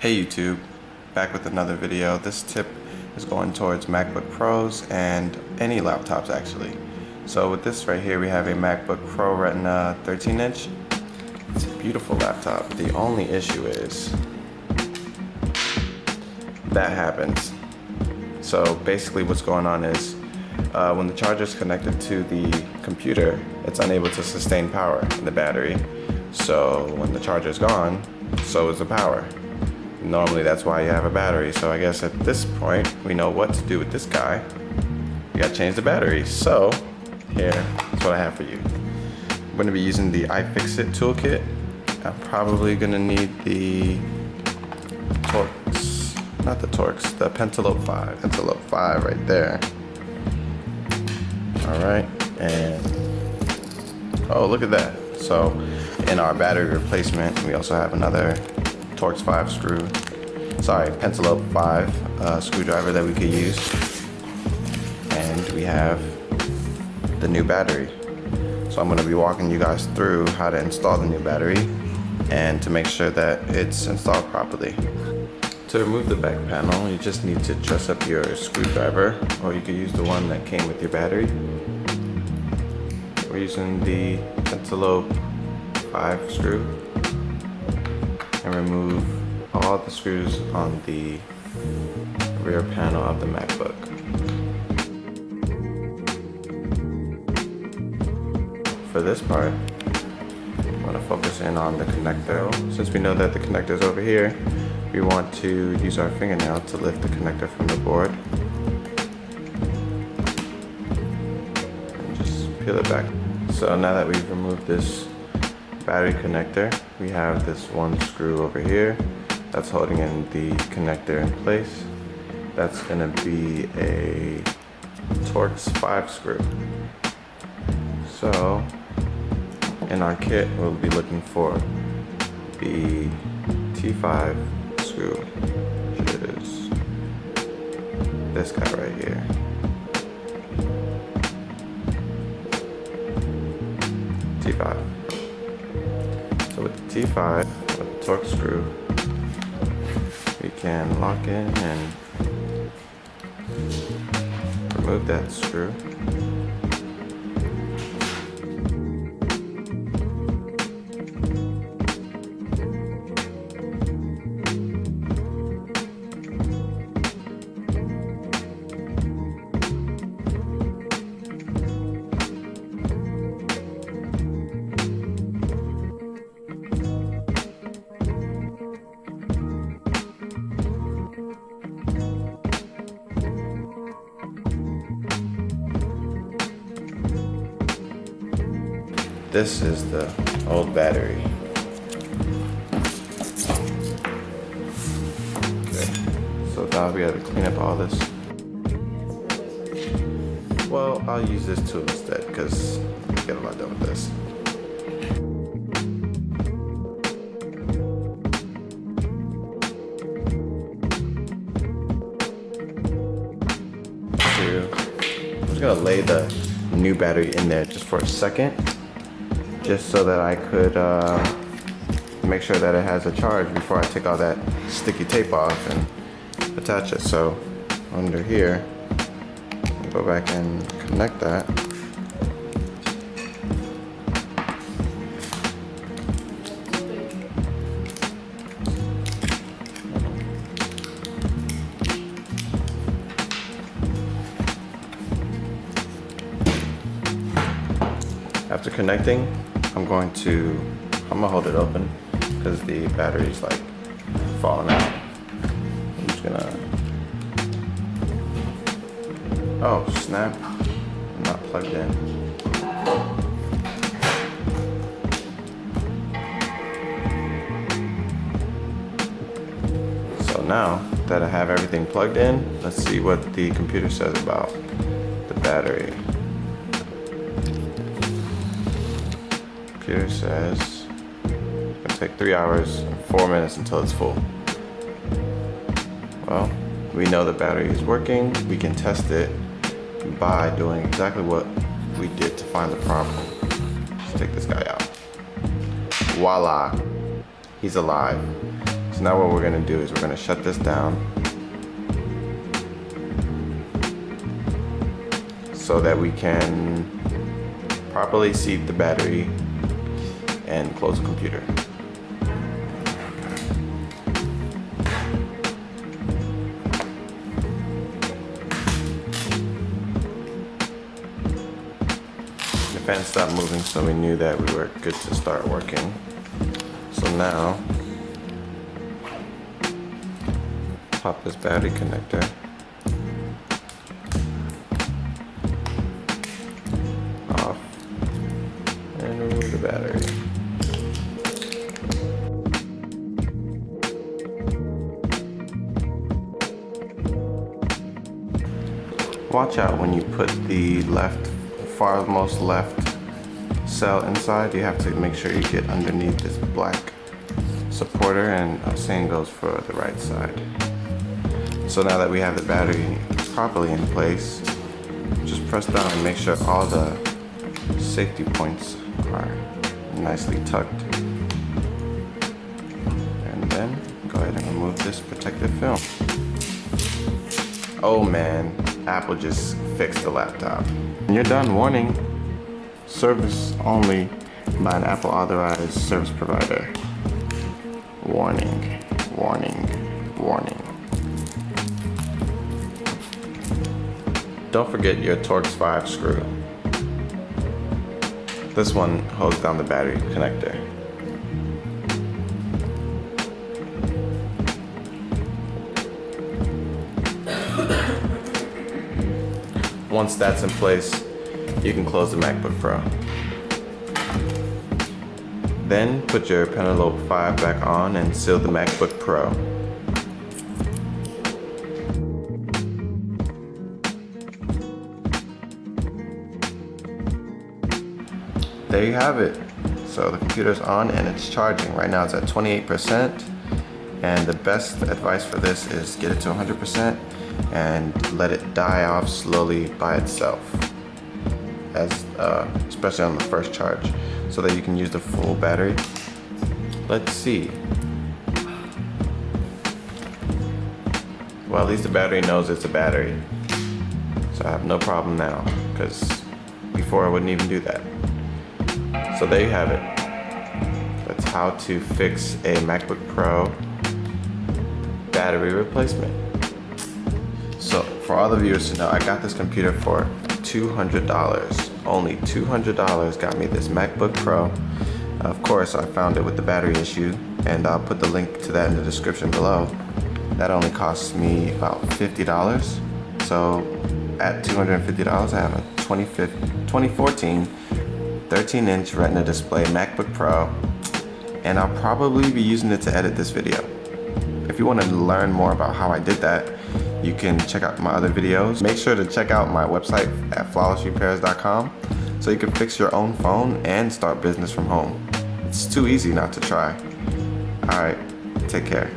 Hey YouTube, back with another video. This tip is going towards MacBook Pros and any laptops actually. So with this right here we have a MacBook Pro Retina 13-inch. It's a beautiful laptop. The only issue is that happens. So basically what's going on is when the charger is connected to the computer, it's unable to sustain power in the battery. So when the charger is gone, so is the power. Normally that's why you have a battery. So I guess at this point we know what to do with this guy. You gotta change the battery. So here's what I have for you. I'm gonna be using the iFixit toolkit. I'm probably gonna need the Torx, not the Torx, the Penetalobes 5. Penetalobes 5 right there. All right, and oh, look at that. So in our battery replacement, we also have another Torx 5 screw, Penetalobes 5 screwdriver that we could use. And we have the new battery. So I'm going to be walking you guys through how to install the new battery and to make sure that it's installed properly. To remove the back panel, you just need to dress up your screwdriver, or you could use the one that came with your battery. We're using the Penetalobes 5 screw, and remove all the screws on the rear panel of the MacBook. For this part, I'm going to focus in on the connector. Since we know that the connector is over here, we want to use our fingernail to lift the connector from the board. And just peel it back. So now that we've removed this battery connector, we have this one screw over here that's holding in the connector in place. That's gonna be a Torx 5 screw. So in our kit, we'll be looking for the T5 screw, which is this guy right here. T5. So with the T5, with the Torx screw, we can lock in and remove that screw. This is the old battery. Okay, so now we have to clean up all this. Well, I'll use this tool instead because I get a lot done with this. I'm just gonna lay the new battery in there just for a second, just so that I could make sure that it has a charge before I take all that sticky tape off and attach it. So under here, I'll go back and connect that. After connecting, I'm gonna hold it open because the battery's like falling out. I'm just gonna, oh snap, I'm not plugged in. So now that I have everything plugged in, let's see what the computer says about the battery. Computer says it's gonna take 3 hours and 4 minutes until it's full. Well, we know the battery is working. We can test it by doing exactly what we did to find the problem. Let's take this guy out. Voila, he's alive. So now what we're gonna do is we're gonna shut this down so that we can properly seat the battery and close the computer. The fan stopped moving, so we knew that we were good to start working. So now, pop this battery connector. Off. And remove the battery. Watch out when you put the farmost left cell inside. You have to make sure you get underneath this black supporter, and same goes for the right side. So now that we have the battery properly in place, just press down and make sure all the safety points are nicely tucked. And then go ahead and remove this protective film. Oh man, Apple just fixed the laptop. When you're done, warning, service only by an Apple authorized service provider. Warning, warning, warning. Don't forget your Torx screw. This one holds down the battery connector. Once that's in place, you can close the MacBook Pro. Then put your Penelope 5 back on and seal the MacBook Pro. There you have it. So the computer's on and it's charging. Right now it's at 28%. And the best advice for this is get it to 100% and let it die off slowly by itself, especially on the first charge, so that you can use the full battery. Let's see. Well, at least the battery knows it's a battery. So I have no problem now, because before I wouldn't even do that. So there you have it. That's how to fix a MacBook Pro battery replacement. So for all the viewers to know, I got this computer for $200. Only $200 got me this MacBook Pro. Of course, I found it with the battery issue, and I'll put the link to that in the description below. That only cost me about $50. So at $250, I have a 2014 13-inch Retina Display Macbook Pro, and I'll probably be using it to edit this video. If you want to learn more about how I did that, you can check out my other videos. Make sure to check out my website at flawlessrepairs.com so you can fix your own phone and start business from home. It's too easy not to try. Alright, take care.